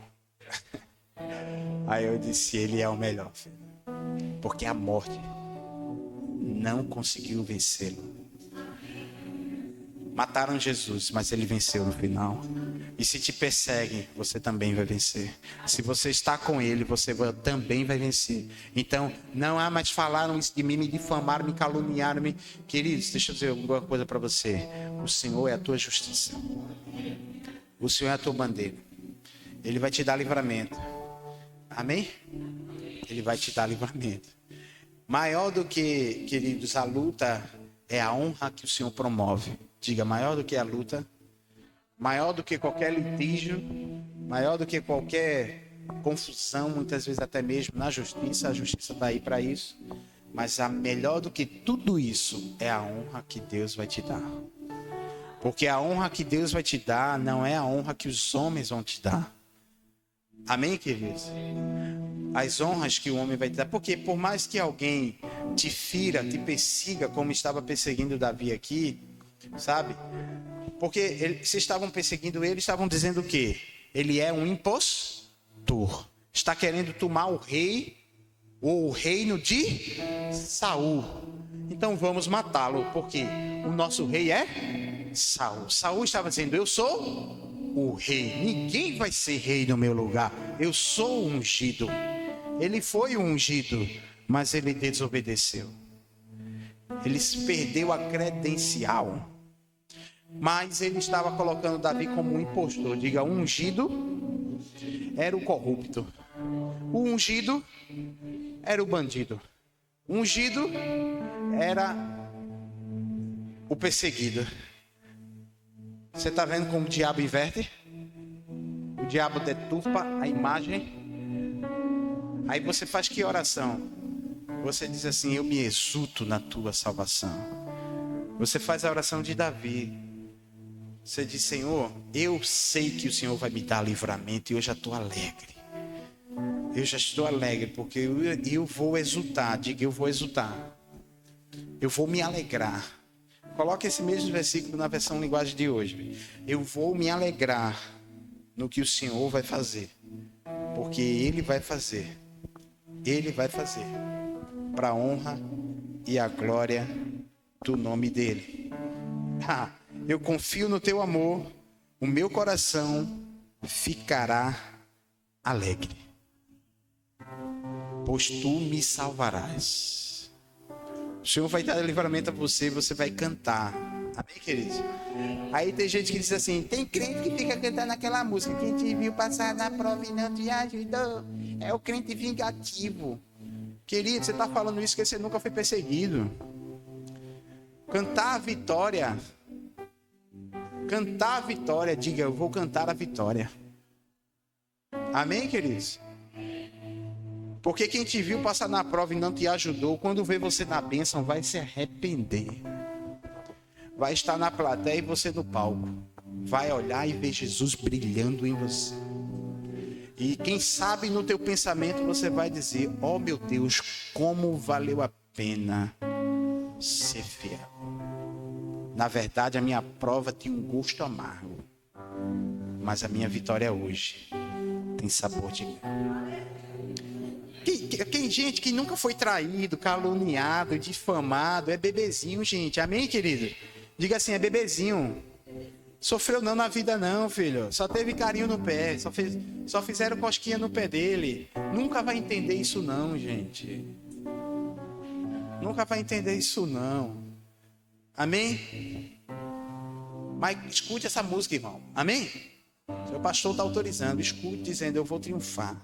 Aí eu disse, ele é o melhor, filho. Porque a morte não conseguiu vencê-lo. Mataram Jesus, mas ele venceu no final. E se te perseguem, você também vai vencer. Se você está com ele, você também vai vencer. Então, não há mais falaram isso de mim, me difamaram, me caluniaram. Queridos, deixa eu dizer alguma coisa para você. O Senhor é a tua justiça. O Senhor é a tua bandeira. Ele vai te dar livramento. Amém? Ele vai te dar livramento. Maior do que, queridos, a luta é a honra que o Senhor promove. Diga, maior do que a luta, maior do que qualquer litígio, maior do que qualquer confusão, muitas vezes até mesmo na justiça. A justiça está aí para isso. Mas a melhor do que tudo isso é a honra que Deus vai te dar. Porque a honra que Deus vai te dar não é a honra que os homens vão te dar. Amém, queridos? As honras que o homem vai te dar. Porque por mais que alguém te fira, te persiga, como estava perseguindo Davi aqui, sabe? Porque se estavam perseguindo ele, estavam dizendo o quê? Ele é um impostor. Está querendo tomar o rei ou o reino de Saul. Então vamos matá-lo, porque o nosso rei é Saul. Saul estava dizendo, eu sou o rei. Ninguém vai ser rei no meu lugar. Eu sou o ungido. Ele foi o ungido, mas ele desobedeceu. Ele perdeu a credencial. Mas ele estava colocando Davi como um impostor. Diga, o ungido era o corrupto. O ungido era o bandido. O ungido era o perseguido. Você está vendo como o diabo inverte? O diabo deturpa a imagem. Aí você faz que oração? Você diz assim, eu me exulto na tua salvação. Você faz a oração de Davi. Você diz, Senhor, eu sei que o Senhor vai me dar livramento e eu já estou alegre. Eu já estou alegre porque eu vou exultar. Diga, eu vou exultar. Eu vou me alegrar. Coloque esse mesmo versículo na versão linguagem de hoje. Eu vou me alegrar no que o Senhor vai fazer. Porque Ele vai fazer. Ele vai fazer. Para a honra e a glória do nome dEle. Eu confio no teu amor. O meu coração ficará alegre. Pois tu me salvarás. O Senhor vai dar livramento a você. Você vai cantar. Amém, queridos? Aí tem gente que diz assim, tem crente que fica cantando aquela música, quem te viu passar na prova e não te ajudou é o crente vingativo. Querido, você está falando isso porque você nunca foi perseguido. Cantar a vitória. Cantar a vitória. Diga, eu vou cantar a vitória. Amém, queridos? Porque quem te viu passar na prova e não te ajudou, quando vê você na bênção, vai se arrepender. Vai estar na plateia e você no palco. Vai olhar e ver Jesus brilhando em você. E quem sabe no teu pensamento você vai dizer: oh meu Deus, como valeu a pena ser fiel. Na verdade, a minha prova tinha um gosto amargo, mas a minha vitória hoje tem sabor de mel. Tem gente que nunca foi traído, caluniado, difamado, é bebezinho, gente. Amém, querido? Diga assim, é bebezinho. Sofreu não na vida não, filho. Só teve carinho no pé, só fizeram cosquinha no pé dele. Nunca vai entender isso não, gente. Nunca vai entender isso não. Amém? Mas escute essa música, irmão. Amém? Seu pastor está autorizando. Escute dizendo, eu vou triunfar.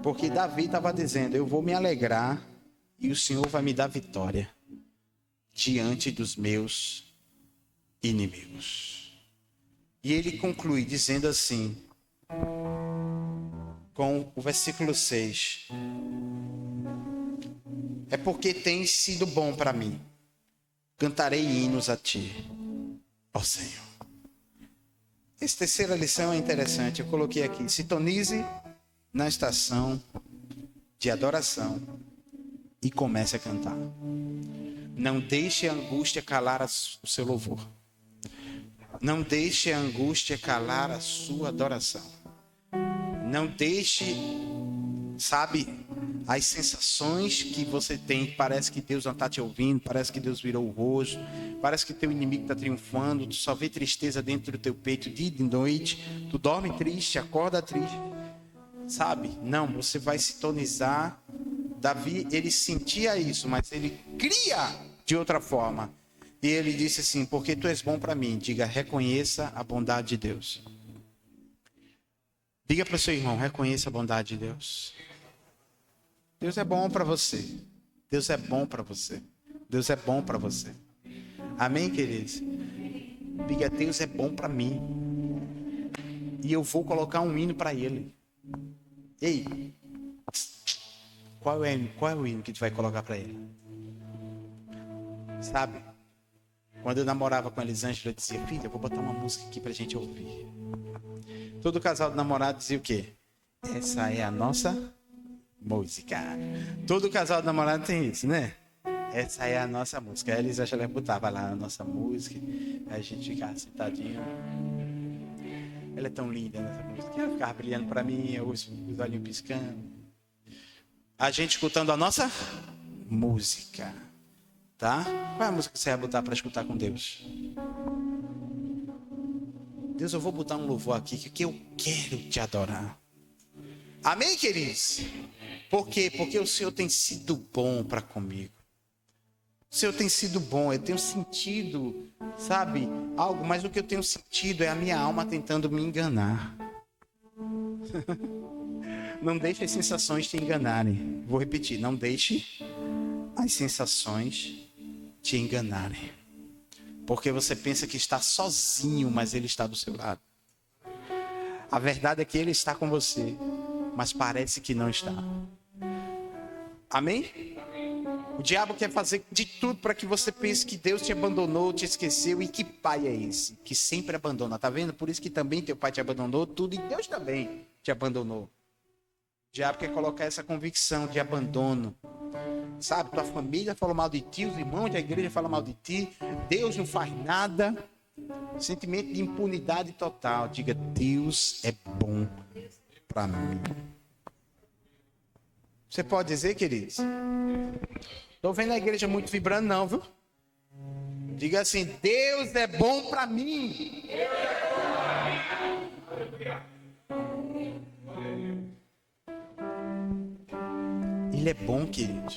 Porque Davi estava dizendo, eu vou me alegrar e o Senhor vai me dar vitória diante dos meus inimigos. E ele conclui dizendo assim, com o versículo 6. É porque tens sido bom para mim. Cantarei hinos a ti, ó Senhor. Essa terceira lição é interessante. Eu coloquei aqui, sintonize na estação de adoração e comece a cantar. Não deixe a angústia calar o seu louvor. Não deixe a angústia calar a sua adoração. Não deixe, sabe, as sensações que você tem. Parece que Deus não está te ouvindo, parece que Deus virou o rosto, parece que teu inimigo está triunfando, tu só vê tristeza dentro do teu peito dia e noite, tu dorme triste, acorda triste. Sabe? Não, você vai sintonizar. Davi, ele sentia isso, mas ele cria de outra forma. E ele disse assim, porque tu és bom para mim. Diga, reconheça a bondade de Deus. Diga para o seu irmão, reconheça a bondade de Deus. Deus é bom para você. Deus é bom para você. Deus é bom para você. Amém, queridos? Diga, Deus é bom para mim. E eu vou colocar um hino para ele. Ei, qual é o hino que tu vai colocar para ele? Sabe? Quando eu namorava com a Elisângela, eu dizia, filha, eu vou botar uma música aqui pra gente ouvir. Todo casal de namorado dizia o quê? Essa é a nossa música. Todo casal de namorado tem isso, né? Essa é a nossa música. A Elisângela botava lá a nossa música, aí a gente ficava sentadinho. Ela é tão linda nessa música. Ela ficava brilhando pra mim, os olhinhos piscando. A gente escutando a nossa música. Tá? Qual é a música que você vai botar para escutar com Deus? Deus, eu vou botar um louvor aqui que eu quero te adorar. Amém, queridos? Por quê? Porque o Senhor tem sido bom para comigo. O Senhor tem sido bom. Eu tenho sentido, sabe, algo, mas o que eu tenho sentido é a minha alma tentando me enganar. Não deixe as sensações te enganarem. Vou repetir, não deixe as sensações te enganarem. Porque você pensa que está sozinho, mas Ele está do seu lado. A verdade é que Ele está com você, mas parece que não está. Amém? O diabo quer fazer de tudo para que você pense que Deus te abandonou, te esqueceu. E que pai é esse? Que sempre abandona. Tá vendo? Por isso que também teu pai te abandonou tudo. E Deus também te abandonou. O diabo quer colocar essa convicção de abandono. Sabe, tua família falou mal de ti, os irmãos da igreja falam mal de ti, Deus não faz nada. Sentimento de impunidade total. Diga, Deus é bom para mim. Você pode dizer, queridos? Estou vendo a igreja muito vibrando não, viu? Diga assim, Deus é bom para mim. Ele é bom, querido.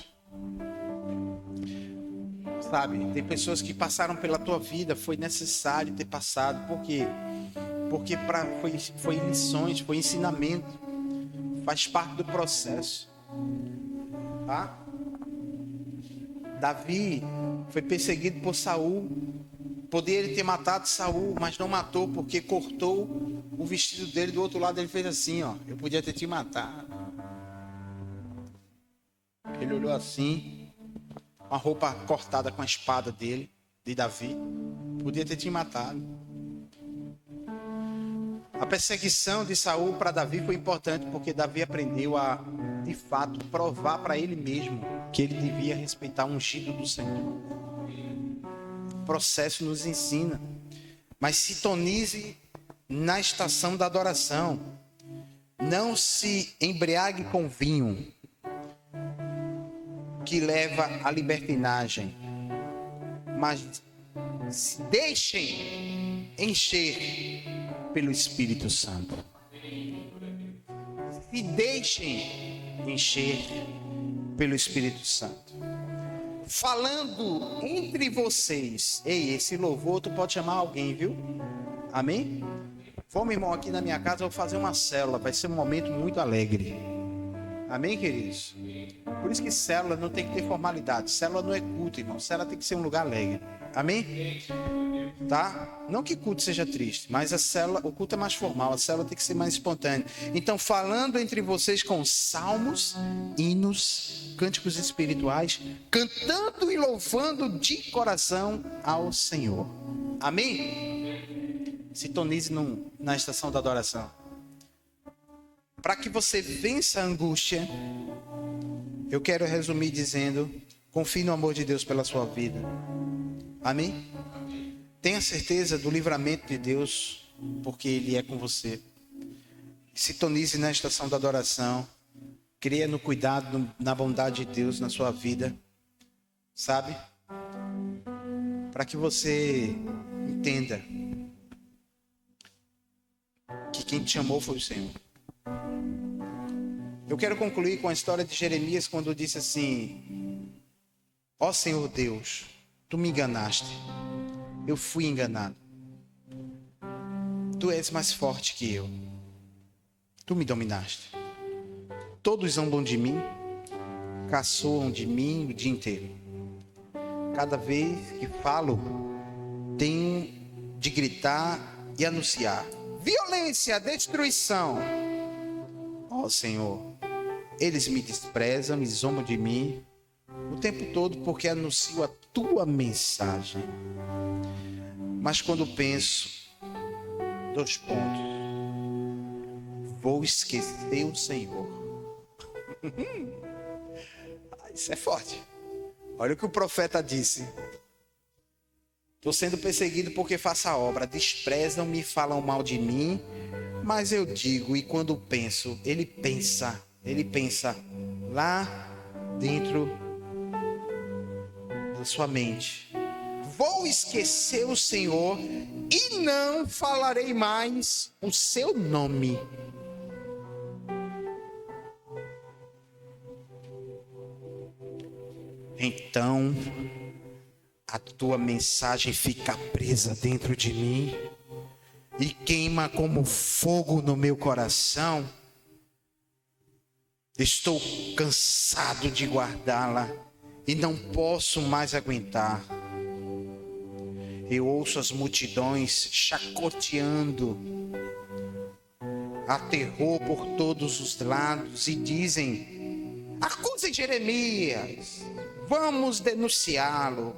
Sabe, tem pessoas que passaram pela tua vida, foi necessário ter passado. Por quê? Porque foi lições, foi ensinamento. Faz parte do processo. Tá? Davi foi perseguido por Saul. Poderia ter matado Saul, mas não matou, porque cortou o vestido dele do outro lado. Ele fez assim, ó, eu podia ter te matado. Ele olhou assim, uma roupa cortada com a espada dele, de Davi. Podia ter te matado. A perseguição de Saul para Davi foi importante porque Davi aprendeu a, de fato, provar para ele mesmo que ele devia respeitar o ungido do Senhor. O processo nos ensina. Mas sintonize na estação da adoração. Não se embriague com vinho que leva à libertinagem, mas se deixem encher pelo Espírito Santo. Se deixem encher pelo Espírito Santo. Falando entre vocês. Ei, esse louvor tu pode chamar alguém, viu? Amém? Vamos, irmão, aqui na minha casa, eu vou fazer uma célula. Vai ser um momento muito alegre. Amém, queridos? Por isso que célula não tem que ter formalidade. Célula não é culto, irmão. Célula tem que ser um lugar alegre. Amém? Tá? Não que culto seja triste, mas a célula, o culto é mais formal. A célula tem que ser mais espontânea. Então, falando entre vocês com salmos, hinos, cânticos espirituais, cantando e louvando de coração ao Senhor. Amém? Sintonize na estação da adoração. Para que você vença a angústia, eu quero resumir dizendo: confie no amor de Deus pela sua vida. Amém? Tenha certeza do livramento de Deus, porque Ele é com você. Sintonize na estação da adoração. Creia no cuidado, na bondade de Deus na sua vida. Sabe? Para que você entenda que quem te chamou foi o Senhor. Eu quero concluir com a história de Jeremias, quando disse assim: ó Senhor Deus, tu me enganaste. Eu fui enganado. Tu és mais forte que eu. Tu me dominaste. Todos zombam de mim, caçoam de mim o dia inteiro. Cada vez que falo, tenho de gritar e anunciar: violência, destruição. Ó Senhor, eles me desprezam e zombam de mim o tempo todo porque anuncio a tua mensagem. Mas quando penso, 2 pontos, vou esquecer o Senhor. Isso é forte. Olha o que o profeta disse: estou sendo perseguido porque faço a obra, desprezam-me e falam mal de mim, mas eu digo, e quando penso, ele pensa lá dentro da sua mente: vou esquecer o Senhor e não falarei mais o seu nome. Então, a tua mensagem fica presa dentro de mim e queima como fogo no meu coração. Estou cansado de guardá-la e não posso mais aguentar. Eu ouço as multidões chacoteando, há terror por todos os lados e dizem: acusem Jeremias, vamos denunciá-lo.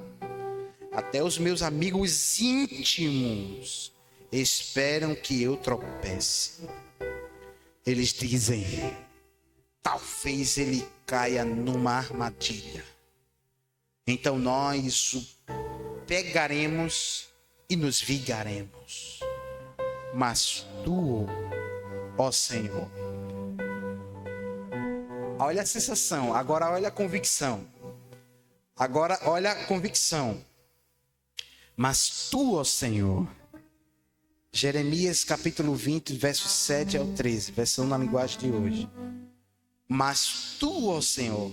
Até os meus amigos íntimos esperam que eu tropece. Eles dizem: talvez ele caia numa armadilha. Então nós o pegaremos e nos vingaremos. Mas tu, ó Senhor, olha a sensação, agora olha a convicção. Agora olha a convicção. Mas tu, ó Senhor, Jeremias capítulo 20, versos 7 ao 13, versão na linguagem de hoje. Mas tu, ó Senhor,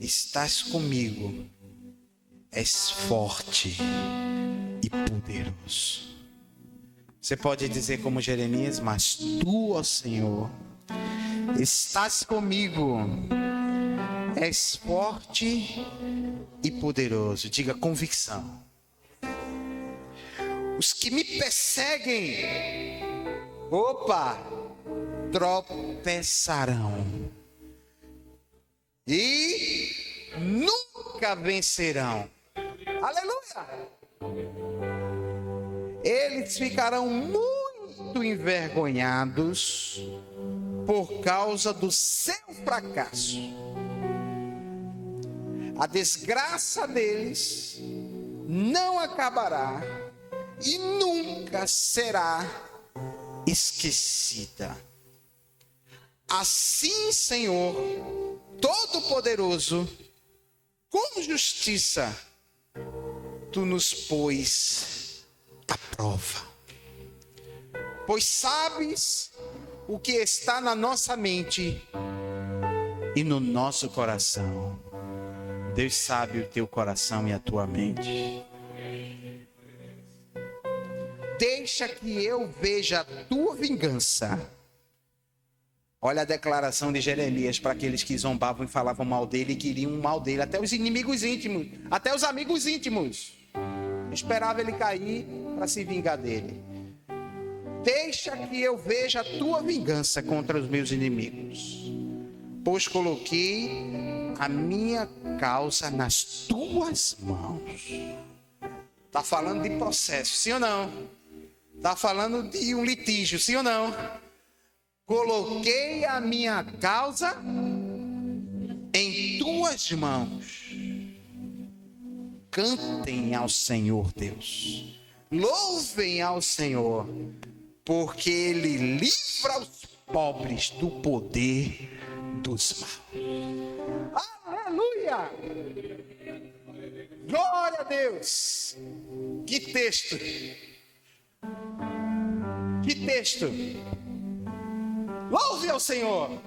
estás comigo, és forte e poderoso. Você pode dizer como Jeremias: mas tu, ó Senhor, estás comigo, és forte e poderoso. Diga convicção. Os que me perseguem, tropeçarão e nunca vencerão. Aleluia! Eles ficarão muito envergonhados por causa do seu fracasso. A desgraça deles não acabará e nunca será esquecida. Assim, Senhor Todo-Poderoso, com justiça, Tu nos pôs à prova. Pois sabes o que está na nossa mente e no nosso coração. Deus sabe o teu coração e a tua mente. Deixa que eu veja a tua vingança. Olha a declaração de Jeremias para aqueles que zombavam e falavam mal dele e queriam o mal dele. Até os inimigos íntimos, até os amigos íntimos. Esperava ele cair para se vingar dele. Deixa que eu veja a tua vingança contra os meus inimigos. Pois coloquei a minha causa nas tuas mãos. Está falando de processo, sim ou não? Está falando de um litígio, sim ou não? Coloquei a minha causa em tuas mãos. Cantem ao Senhor Deus. Louvem ao Senhor, porque Ele livra os pobres do poder dos maus. Aleluia! Glória a Deus! Que texto! Que texto! Louve ao Senhor!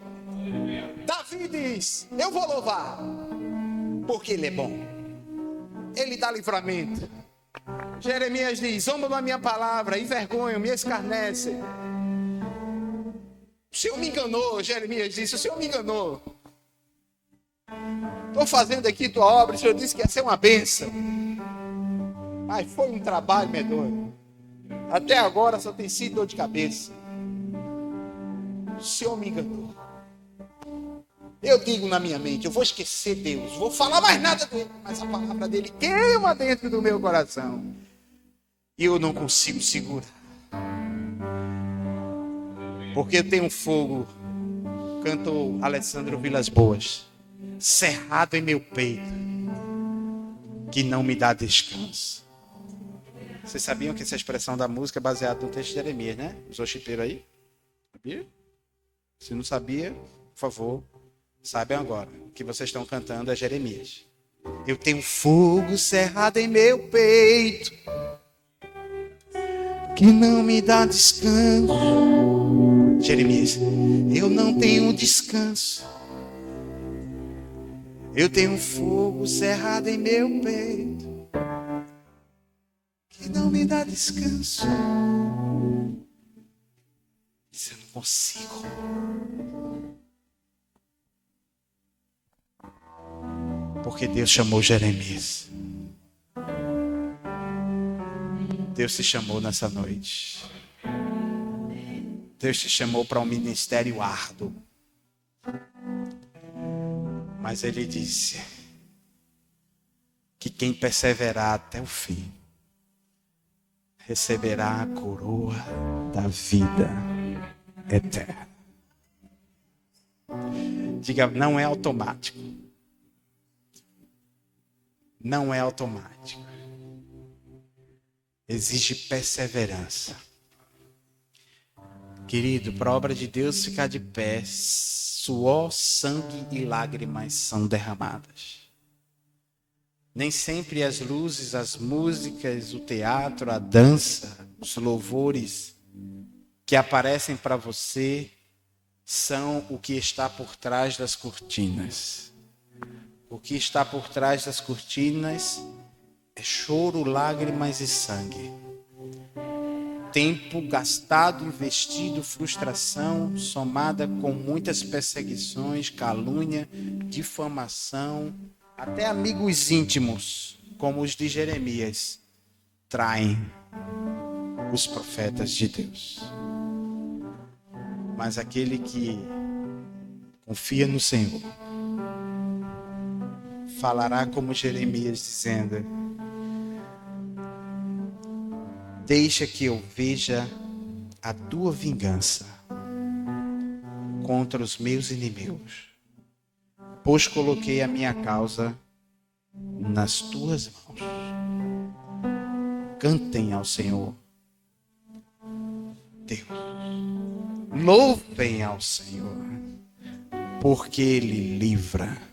Davi diz: eu vou louvar, porque Ele é bom. Ele dá livramento. Jeremias diz: zombam da minha palavra, envergonham, me escarnecem. O Senhor me enganou, Jeremias disse, o Senhor me enganou. Estou fazendo aqui tua obra, o Senhor disse que ia ser uma bênção. Mas foi um trabalho medonho. Até agora só tem sido dor de cabeça. O Senhor me enganou. Eu digo na minha mente, eu vou esquecer Deus, vou falar mais nada dele, mas a palavra dele queima dentro do meu coração. E eu não consigo segurar. Porque eu tenho um fogo, cantou Alessandro Vilas Boas, cerrado em meu peito, que não me dá descanso. Vocês sabiam que essa expressão da música é baseada no texto de Jeremias, né? Os ochipeiros aí? Sabia? Se não sabia, por favor, saibam agora. O que vocês estão cantando é Jeremias. Eu tenho fogo cerrado em meu peito, que não me dá descanso. Jeremias, eu não tenho descanso. Eu tenho fogo cerrado em meu peito, que não me dá descanso. Isso eu não consigo. Porque Deus chamou Jeremias. Deus te chamou nessa noite. Deus te chamou para um ministério árduo. Mas Ele disse que quem perseverar até o fim receberá a coroa da vida eterna. Diga, não é automático. Não é automático. Exige perseverança. Querido, para a obra de Deus ficar de pé, suor, sangue e lágrimas são derramadas. Nem sempre as luzes, as músicas, o teatro, a dança, os louvores que aparecem para você são o que está por trás das cortinas. O que está por trás das cortinas é choro, lágrimas e sangue. Tempo gastado, investido, frustração, somada com muitas perseguições, calúnia, difamação, até amigos íntimos, como os de Jeremias, traem os profetas de Deus. Mas aquele que confia no Senhor falará como Jeremias, dizendo: deixa que eu veja a tua vingança contra os meus inimigos, pois coloquei a minha causa nas tuas mãos. Cantem ao Senhor, Deus. Louvem ao Senhor, porque Ele livra.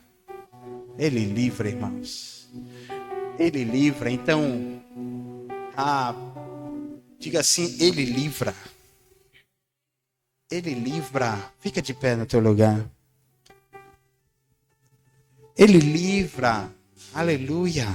Ele livra, irmãos. Ele livra. Então, diga assim: Ele livra. Ele livra. Fica de pé no teu lugar. Ele livra. Aleluia.